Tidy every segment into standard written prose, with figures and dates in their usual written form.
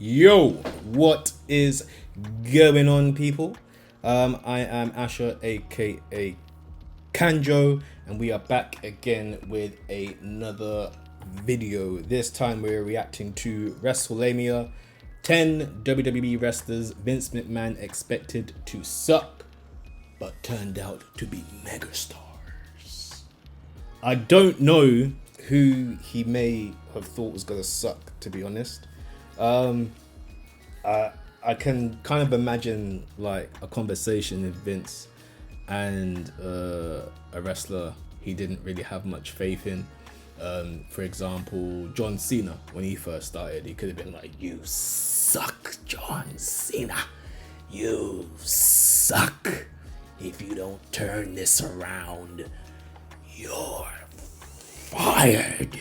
Yo, what is going on, people? I am Asher, aka KANJO, and we are back again with another video. This time we're reacting to WrestleMania. 10 WWE wrestlers Vince McMahon expected to suck, but turned out to be megastars. I don't know who he may have thought was gonna suck, to be honest. I can kind of imagine like a conversation with Vince and a wrestler he didn't really have much faith in. For example, John Cena, when he first started, he could have been like, "You suck, John Cena. You suck. If you don't turn this around, you're fired."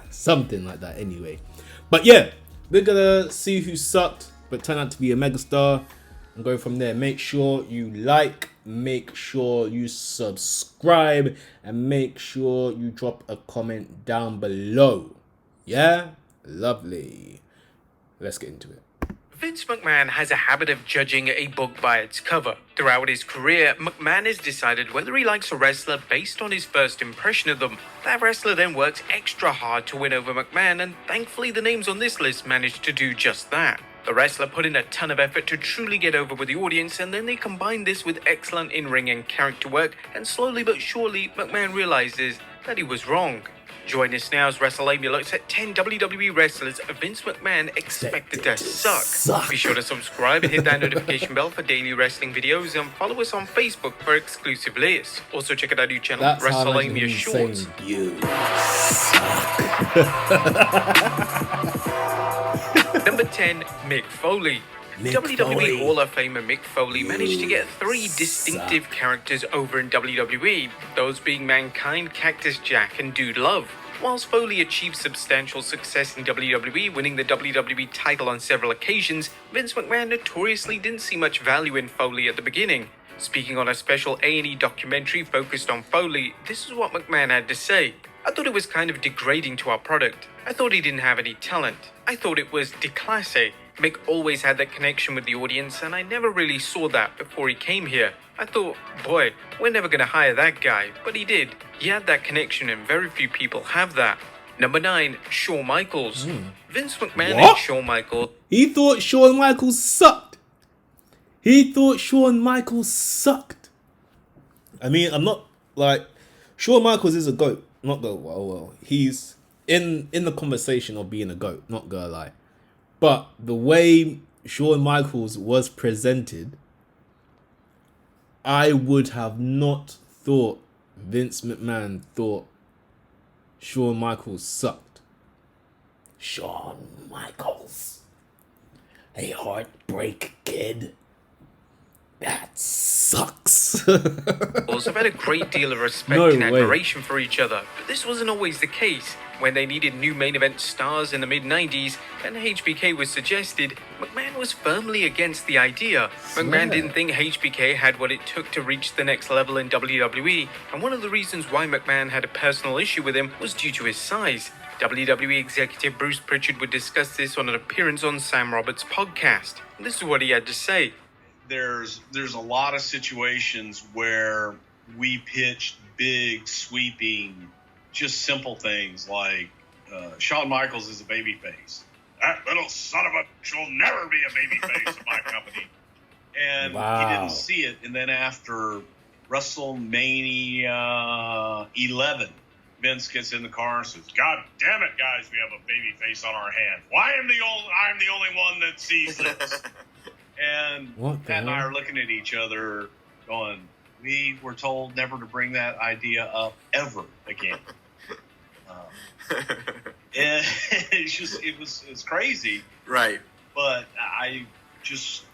Something like that, anyway. But yeah, we're gonna see who sucked but turned out to be a megastar and go from there. Make sure you like, make sure you subscribe, and make sure you drop a comment down below. Yeah? Lovely. Let's get into it. Vince McMahon has a habit of judging a book by its cover. Throughout his career, McMahon has decided whether he likes a wrestler based on his first impression of them. That wrestler then works extra hard to win over McMahon, and thankfully the names on this list managed to do just that. The wrestler put in a ton of effort to truly get over with the audience, and then they combined this with excellent in-ring and character work, and slowly but surely, McMahon realizes that he was wrong. Join us now as WrestleMania looks at 10 WWE wrestlers Vince McMahon expected to suck. Be sure to subscribe and hit that notification bell for daily wrestling videos, and follow us on Facebook for exclusive lists. Also check out our new channel, WrestleMania Shorts. You Number 10, Mick Foley. WWE Hall of Famer Mick Foley managed to get three distinctive characters over in WWE, those being Mankind, Cactus Jack, and Dude Love. Whilst Foley achieved substantial success in WWE, winning the WWE title on several occasions, Vince McMahon notoriously didn't see much value in Foley at the beginning. Speaking on a special A&E documentary focused on Foley, this is what McMahon had to say. "I thought it was kind of degrading to our product. I thought he didn't have any talent. I thought it was déclassé. Mick always had that connection with the audience, and I never really saw that before he came here. I thought, boy, we're never going to hire that guy, but he did. He had that connection, and very few people have that." Number 9, Shawn Michaels. Vince McMahon and Shawn Michaels. He thought Shawn Michaels sucked. He thought Shawn Michaels sucked. I mean, I'm not like, Shawn Michaels is a GOAT. Not GOAT, well, he's in the conversation of being a GOAT, not gonna lie. But the way Shawn Michaels was presented, I would have not thought Vince McMahon thought Shawn Michaels sucked. Shawn Michaels, a heartbreak kid. That sucks. have had a great deal of respect and admiration for each other, but this wasn't always the case. When they needed new main event stars in the mid-90s and HBK was suggested, McMahon was firmly against the idea. McMahon didn't think HBK had what it took to reach the next level in WWE, and one of the reasons why McMahon had a personal issue with him was due to his size. WWE executive Bruce Pritchard would discuss this on an appearance on Sam Roberts' podcast. This is what he had to say. There's a lot of situations where we pitched big, sweeping, just simple things like Shawn Michaels is a babyface. That little son of a bitch will never be a babyface in my company. And he didn't see it. And then after WrestleMania 11, Vince gets in the car and says, "God damn it, guys, we have a babyface on our hand. Why am I'm the only one that sees this?" And Pat and I are looking at each other going, we were told never to bring that idea up ever again. It's crazy. Right. But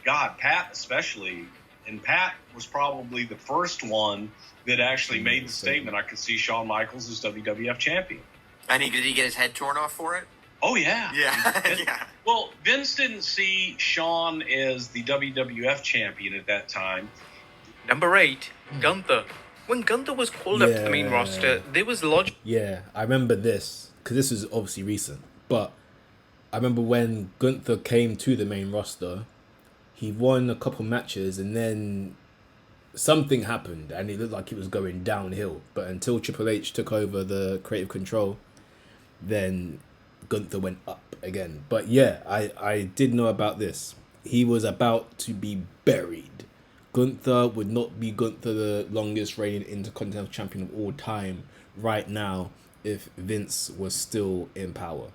Pat especially, and Pat was probably the first one that actually made the statement, "I could see Shawn Michaels as WWF champion." And did he get his head torn off for it? Oh, yeah. Yeah. Yeah. Well, Vince didn't see Shawn as the WWF champion at that time. Number 8, Gunther. When Gunther was called up to the main roster, there was logic. Yeah, I remember this, because this was obviously recent. But I remember when Gunther came to the main roster, he won a couple matches and then something happened and it looked like it was going downhill. But until Triple H took over the creative control, then Gunther went up again. But yeah, I did know about this. He was about to be buried. Gunther would not be Gunther, the longest reigning Intercontinental Champion of all time right now, if Vince was still in power.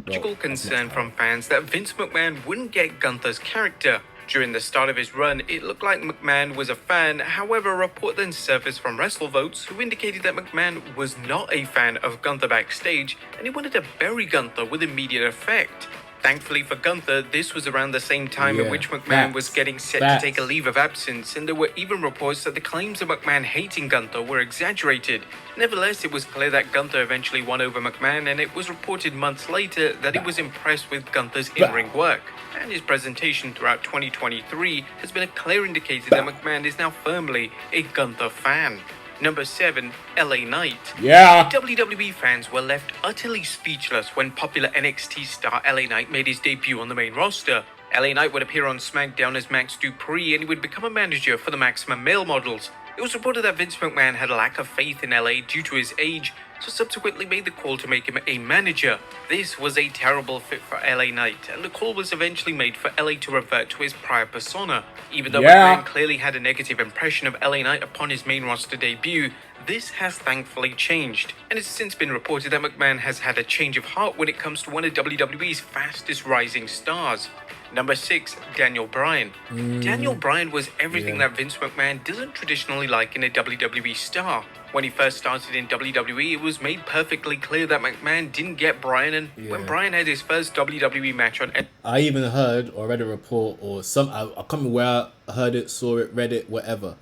Logical concern from fans that Vince McMahon wouldn't get Gunther's character. During the start of his run, it looked like McMahon was a fan. However, a report then surfaced from WrestleVotes who indicated that McMahon was not a fan of Gunther backstage and he wanted to bury Gunther with immediate effect. Thankfully for Gunther, this was around the same time in which McMahon was getting set to take a leave of absence, and there were even reports that the claims of McMahon hating Gunther were exaggerated. Nevertheless, it was clear that Gunther eventually won over McMahon, and it was reported months later that he was impressed with Gunther's in-ring work. And his presentation throughout 2023 has been a clear indicator that McMahon is now firmly a Gunther fan. Number 7, LA Knight. Yeah. WWE fans were left utterly speechless when popular NXT star LA Knight made his debut on the main roster. LA Knight would appear on SmackDown as Max Dupree and he would become a manager for the Maximum Male models. It was reported that Vince McMahon had a lack of faith in LA due to his age, so subsequently made the call to make him a manager. This was a terrible fit for LA Knight, and the call was eventually made for LA to revert to his prior persona. Even though McMahon clearly had a negative impression of LA Knight upon his main roster debut, this has thankfully changed, and it's since been reported that McMahon has had a change of heart when it comes to one of WWE's fastest rising stars. Number 6, Daniel Bryan. Daniel Bryan was everything that Vince McMahon doesn't traditionally like in a WWE star. When he first started in WWE, it was made perfectly clear that McMahon didn't get Bryan, and when Bryan had his first WWE match on... I even heard or read a report or some... I can't remember where I heard it, saw it, read it, whatever.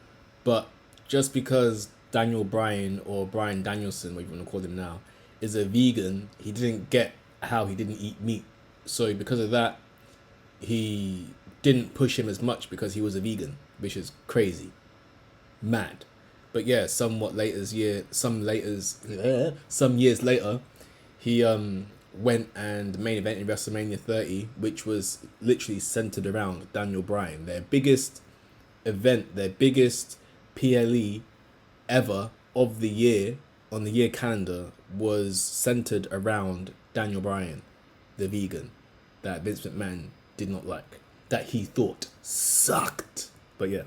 But just because Daniel Bryan, or Bryan Danielson, what you want to call him now, is a vegan, he didn't get how he didn't eat meat. So because of that, he didn't push him as much because he was a vegan, which is crazy. Mad. But yeah, some years later, he went and main event in WrestleMania 30, which was literally centered around Daniel Bryan. Their biggest event, their biggest PLE ever of the year on the year calendar was centered around Daniel Bryan, the vegan, that Vince McMahon did not like, that he thought sucked. But yeah.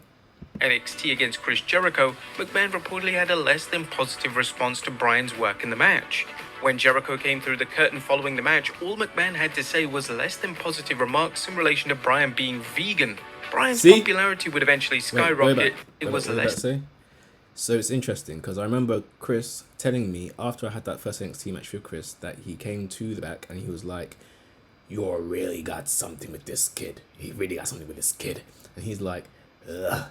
NXT against Chris Jericho, McMahon reportedly had a less than positive response to Bryan's work in the match. When Jericho came through the curtain following the match, all McMahon had to say was less than positive remarks in relation to Bryan being vegan. Bryan's popularity would eventually skyrocket. So it's interesting because I remember Chris telling me after I had that first NXT match with Chris that he came to the back and he was like, "You really got something with this kid. He really got something with this kid." And he's like, "Ugh.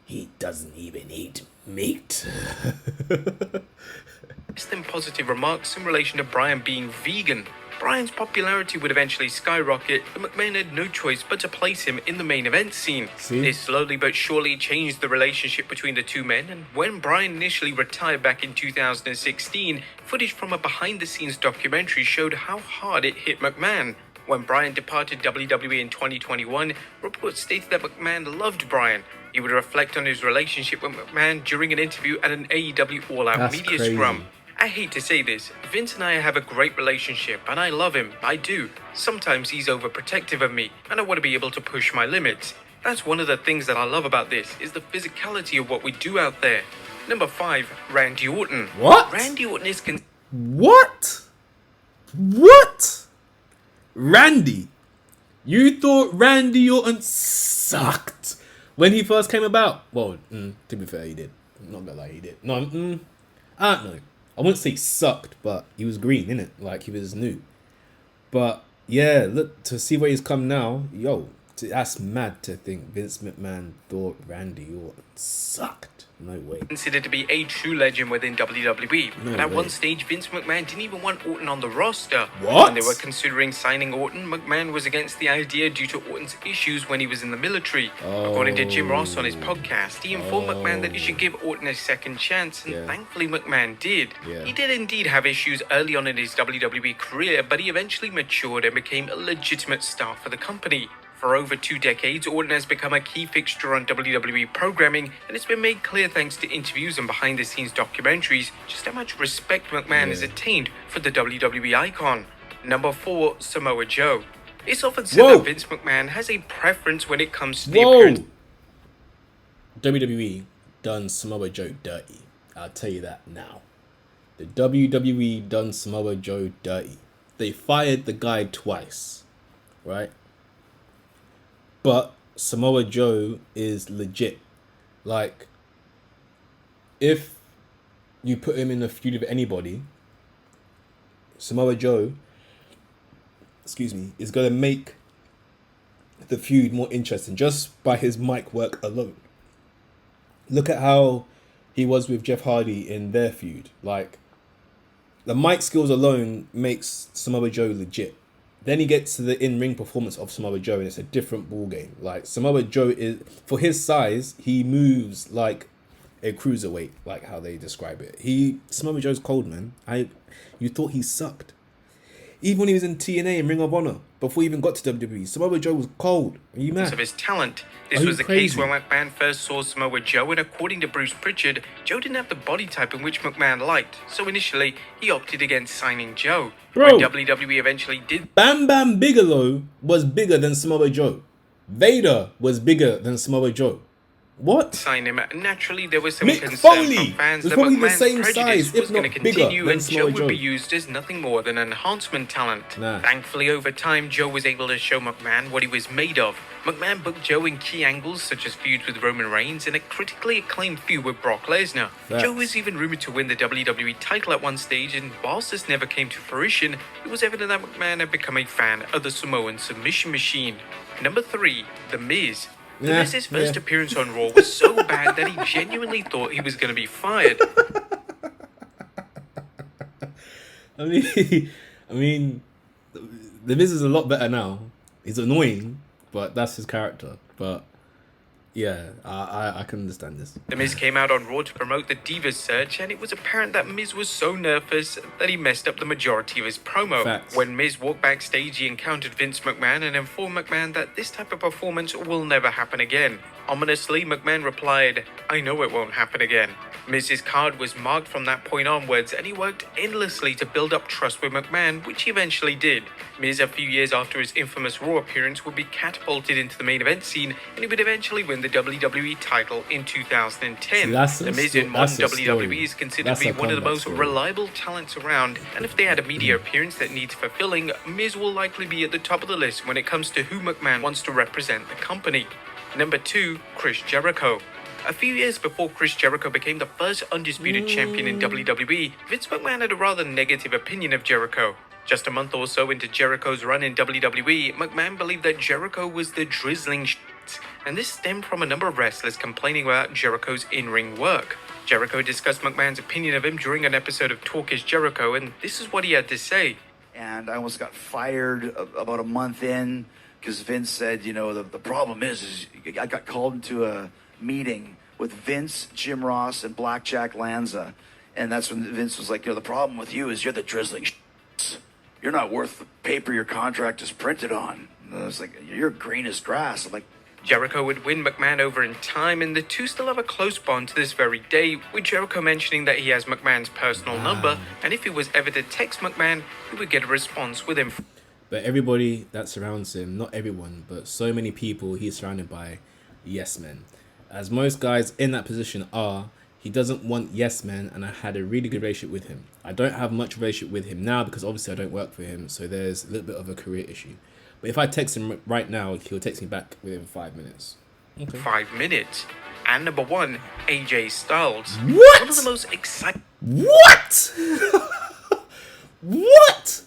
He doesn't even eat meat." Less than positive remarks in relation to Bryan being vegan. Bryan's popularity would eventually skyrocket, and McMahon had no choice but to place him in the main event scene. This slowly but surely changed the relationship between the two men, and when Bryan initially retired back in 2016, footage from a behind-the-scenes documentary showed how hard it hit McMahon. When Bryan departed WWE in 2021, reports stated that McMahon loved Bryan. He would reflect on his relationship with McMahon during an interview at an AEW All-Out media scrum. I hate to say this, Vince and I have a great relationship and I love him, I do. Sometimes he's overprotective of me and I want to be able to push my limits. That's one of the things that I love about this, is the physicality of what we do out there. Number 5, Randy Orton. What? Randy Orton is... What? What? Randy? You thought Randy Orton sucked when he first came about? Well, to be fair, he did. I'm not gonna lie, he did. No, I don't know. I wouldn't say sucked, but he was green, innit? Like, he was new. But, yeah, look, to see where he's come now, yo, That's mad to think Vince McMahon thought Randy Orton sucked. No way. Considered to be a true legend within WWE. No But at way. one stage, Vince McMahon didn't even want Orton on the roster. What? When they were considering signing Orton, McMahon was against the idea due to Orton's issues when he was in the military. According to Jim Ross on his podcast, he informed McMahon that he should give Orton a second chance, and thankfully McMahon did. Yeah. He did indeed have issues early on in his WWE career, but he eventually matured and became a legitimate star for the company. For over 2 decades, Orton has become a key fixture on WWE programming, and it's been made clear thanks to interviews and behind-the-scenes documentaries just how much respect McMahon has attained for the WWE icon. Number 4, Samoa Joe. It's often said that Vince McMahon has a preference when it comes to the appearance. WWE done Samoa Joe dirty. I'll tell you that now. The WWE done Samoa Joe dirty. They fired the guy twice, right? But Samoa Joe is legit. Like, if you put him in a feud with anybody, Samoa Joe, is going to make the feud more interesting just by his mic work alone. Look at how he was with Jeff Hardy in their feud. Like, the mic skills alone makes Samoa Joe legit. Then he gets to the in-ring performance of Samoa Joe, and it's a different ball game. Like, Samoa Joe is, for his size, he moves like a cruiserweight, like how they describe it. Samoa Joe's cold, man. You thought he sucked. Even when he was in TNA and Ring of Honor, before he even got to WWE, Samoa Joe was cold. Are you mad? Of his talent. This was the case when McMahon first saw Samoa Joe, and according to Bruce Pritchard, Joe didn't have the body type in which McMahon liked, so initially he opted against signing Joe. Bro, when WWE eventually did, Bam Bam Bigelow was bigger than Samoa Joe. Vader was bigger than Samoa Joe. What? Sign him. Naturally, there was some Mick concern Foley from fans was that probably the McMahon's same prejudice size, if was going to not bigger continue, than and Joe Samoa would be Joe. used as nothing more than an enhancement talent. Nah. Thankfully, over time, Joe was able to show McMahon what he was made of. McMahon booked Joe in key angles such as feuds with Roman Reigns and a critically acclaimed feud with Brock Lesnar. Facts. Joe was even rumored to win the WWE title at one stage, and whilst this never came to fruition, it was evident that McMahon had become a fan of the Samoan submission machine. Number 3, The Miz. The Miz's first appearance on Raw was so bad that he genuinely thought he was going to be fired. I mean, the Miz is a lot better now. He's annoying, but that's his character. But yeah, I can understand this. The Miz came out on Raw to promote the Divas search, and it was apparent that Miz was so nervous that he messed up the majority of his promo. Facts. When Miz walked backstage, he encountered Vince McMahon and informed McMahon that this type of performance will never happen again. Ominously, McMahon replied, "I know it won't happen again." Miz's card was marked from that point onwards, and he worked endlessly to build up trust with McMahon, which he eventually did. Miz, a few years after his infamous Raw appearance, would be catapulted into the main event scene, and he would eventually win the WWE title in 2010. The Miz in modern WWE is considered to be one of the most reliable talents around, and if they had a media appearance that needs fulfilling, Miz will likely be at the top of the list when it comes to who McMahon wants to represent the company. Number 2, Chris Jericho. A few years before Chris Jericho became the first undisputed champion in WWE, Vince McMahon had a rather negative opinion of Jericho. Just a month or so into Jericho's run in WWE, McMahon believed that Jericho was the drizzling shit, and this stemmed from a number of wrestlers complaining about Jericho's in-ring work. Jericho discussed McMahon's opinion of him during an episode of Talk is Jericho, and this is what he had to say. And I almost got fired about a month in because Vince said, you know, the problem is I got called into a meeting with Vince, Jim Ross, and Blackjack Lanza. And that's when Vince was like, you know, the problem with you is you're the drizzling shit. You're not worth the paper your contract is printed on. And I was like, you're green as grass. I'm like, Jericho would win McMahon over in time, and the two still have a close bond to this very day, with Jericho mentioning that he has McMahon's personal number, and if he was ever to text McMahon, he would get a response with him. But everybody that surrounds him, not everyone, but so many people he's surrounded by yes men. As most guys in that position are, he doesn't want yes men, and I had a really good relationship with him. I don't have much relationship with him now because obviously I don't work for him, so there's a little bit of a career issue. But if I text him right now, he'll text me back within 5 minutes. Okay. 5 minutes. And number 1, AJ Styles. What? One of the most exciting... What? What?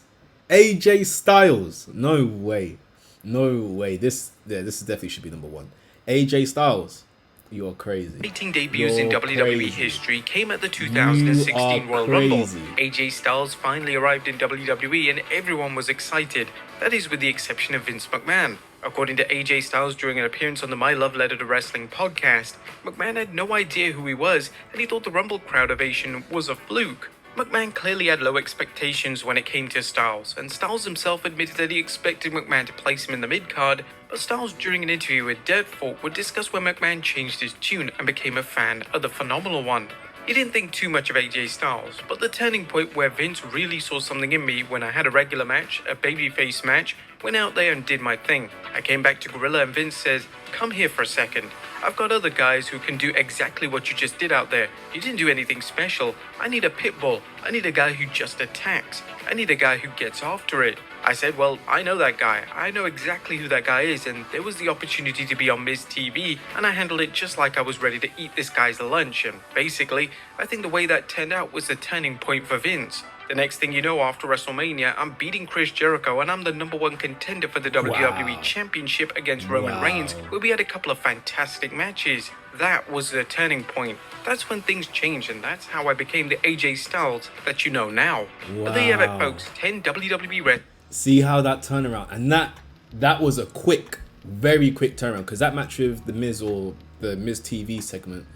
AJ Styles? No way. No way. This definitely should be number one. AJ Styles, you're crazy. 18 debuts in You're WWE crazy. history came at the You 2016 are Royal Rumble. crazy. AJ Styles finally arrived in WWE and everyone was excited. That is with the exception of Vince McMahon. According to AJ Styles during an appearance on the My Love Letter to Wrestling podcast, McMahon had no idea who he was and he thought the Rumble crowd ovation was a fluke. McMahon clearly had low expectations when it came to Styles, and Styles himself admitted that he expected McMahon to place him in the mid-card, but Styles during an interview with Dirtfork would discuss when McMahon changed his tune and became a fan of the Phenomenal One. He didn't think too much of AJ Styles, but the turning point where Vince really saw something in me when I had a regular match, a babyface match, went out there and did my thing. I came back to Gorilla and Vince says, "Come here for a second. I've got other guys who can do exactly what you just did out there. You didn't do anything special. I need a pit bull. I need a guy who just attacks. I need a guy who gets after it." I said, well, I know that guy. I know exactly who that guy is, and there was the opportunity to be on Miz TV, and I handled it just like I was ready to eat this guy's lunch, and basically, I think the way that turned out was the turning point for Vince. The next thing you know, after WrestleMania, I'm beating Chris Jericho and I'm the number one contender for the WWE Championship against Roman Reigns, where we had a couple of fantastic matches. That was the turning point. That's when things changed, and that's how I became the AJ Styles that you know now. But there you have it, folks. 10 WWE Red. See how that turnaround, and that was a quick, very quick turnaround, because that match with the Miz, or the Miz TV segment,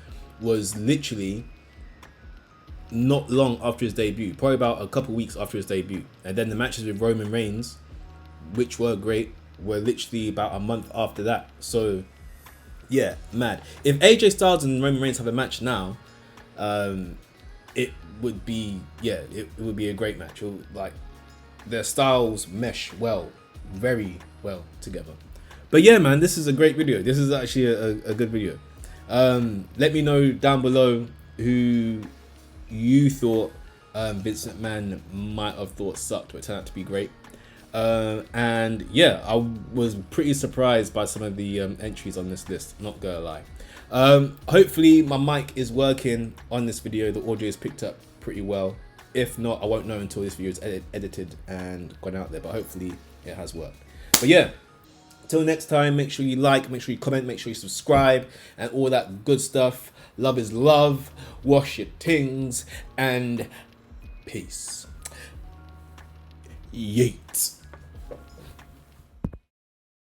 was literally not long after his debut, probably about a couple weeks after his debut. And then the matches with Roman Reigns, which were great, were literally about a month after that. So yeah, mad. If AJ Styles and Roman Reigns have a match now, it would be it would be a great match. Like, their styles mesh well, very well together. But yeah, man, this is a great video. This is actually a good video. Let me know down below who you thought Vince McMahon might have thought sucked, but it turned out to be great. And yeah, I was pretty surprised by some of the entries on this list, not gonna lie. Hopefully my mic is working on this video. The audio is picked up pretty well. If not, I won't know until this video is edited and gone out there, but hopefully it has worked. But yeah, till next time, make sure you like, make sure you comment, make sure you subscribe, and all that good stuff. Love is love, wash your tings, and peace. Yeet.